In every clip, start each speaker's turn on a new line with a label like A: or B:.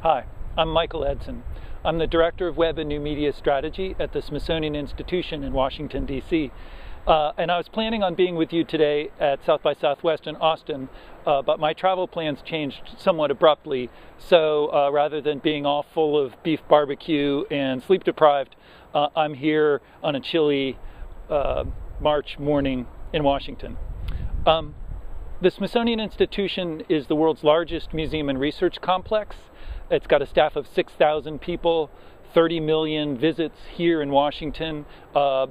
A: Hi, I'm Michael Edson. I'm the Director of Web and New Media Strategy at the Smithsonian Institution in Washington, D.C. And I was planning on being with you today at South by Southwest in Austin, but my travel plans changed somewhat abruptly. So rather than being all full of beef barbecue and sleep deprived, I'm here on a chilly March morning in Washington. The Smithsonian Institution is the world's largest museum and research complex. It's got a staff of 6,000 people, 30 million visits here in Washington,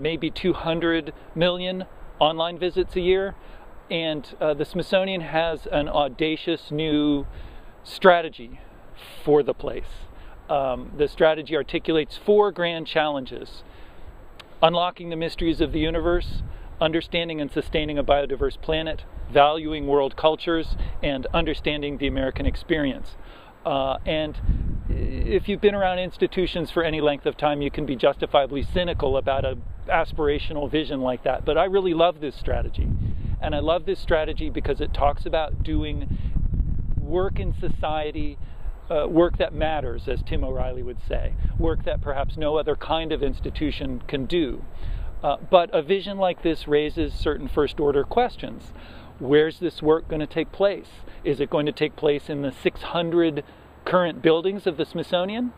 A: maybe 200 million online visits a year. And the Smithsonian has an audacious new strategy for the place. The strategy articulates 4 grand challenges: unlocking the mysteries of the universe, understanding and sustaining a biodiverse planet, valuing world cultures, and understanding the American experience. And if you've been around institutions for any length of time, you can be justifiably cynical about an aspirational vision like that. But I really love this strategy. And I love this strategy because it talks about doing work in society, work that matters, as Tim O'Reilly would say, work that perhaps no other kind of institution can do. But a vision like this raises certain first-order questions. Where's this work going to take place? Is it going to take place in the 600 current buildings of the Smithsonian?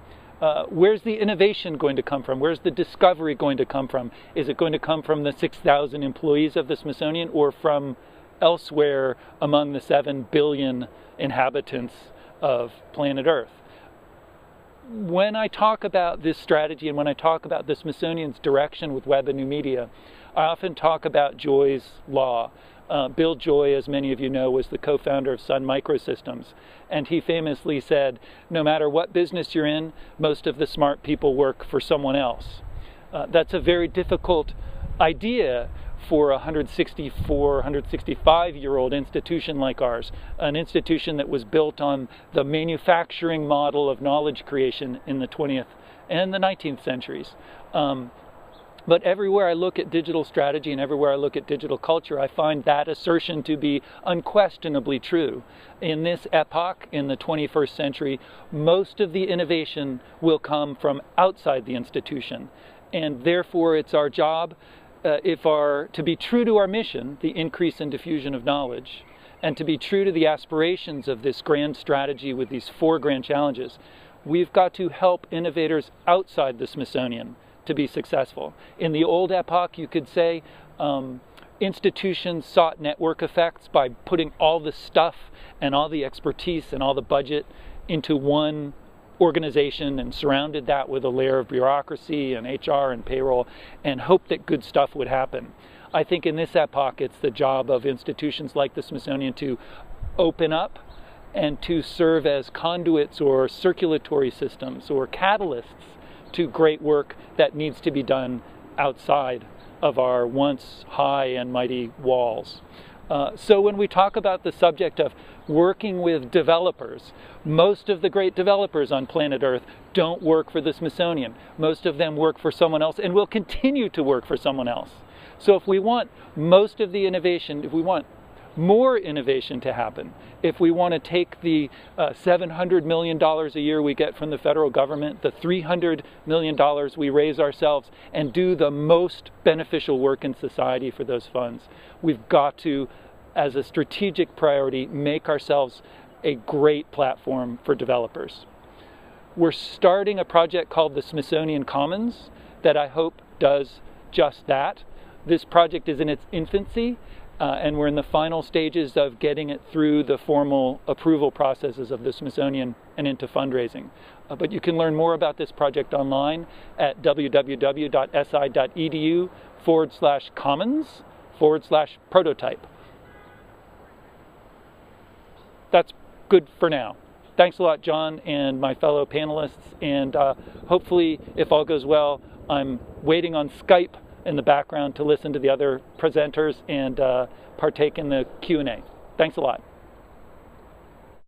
A: Where's the innovation going to come from? Where's the discovery going to come from? Is it going to come from the 6,000 employees of the Smithsonian or from elsewhere among the 7 billion inhabitants of planet Earth? When I talk about this strategy and when I talk about the Smithsonian's direction with web and new media, I often talk about Joy's law. Bill Joy, as many of you know, was the co-founder of Sun Microsystems, and he famously said, no matter what business you're in, most of the smart people work for someone else. That's a very difficult idea for a 164, 165-year-old institution like ours, an institution that was built on the manufacturing model of knowledge creation in the 20th and the 19th centuries. But everywhere I look at digital strategy and everywhere I look at digital culture, I find that assertion to be unquestionably true. In this epoch, in the 21st century, most of the innovation will come from outside the institution. And therefore, it's our job, to be true to our mission, the increase and diffusion of knowledge, and to be true to the aspirations of this grand strategy with these 4 grand challenges, we've got to help innovators outside the Smithsonian to be successful. In the old epoch, you could say, institutions sought network effects by putting all the stuff and all the expertise and all the budget into one organization and surrounded that with a layer of bureaucracy and HR and payroll and hoped that good stuff would happen. I think in this epoch, it's the job of institutions like the Smithsonian to open up and to serve as conduits or circulatory systems or catalysts to great work that needs to be done outside of our once high and mighty walls. So when we talk about the subject of working with developers, most of the great developers on planet Earth don't work for the Smithsonian. Most of them work for someone else and will continue to work for someone else. So if we want most of the innovation, if we want more innovation to happen, if we want to take the $700 million a year we get from the federal government, the $300 million we raise ourselves, and do the most beneficial work in society for those funds, we've got to, as a strategic priority, make ourselves a great platform for developers. We're starting a project called the Smithsonian Commons that I hope does just that. This project is in its infancy, and we're in the final stages of getting it through the formal approval processes of the Smithsonian and into fundraising. But you can learn more about this project online at www.si.edu/commons/prototype. That's good for now. Thanks a lot, John, and my fellow panelists, and hopefully, if all goes well, I'm waiting on Skype in the background to listen to the other presenters and partake in the Q&A. Thanks a lot.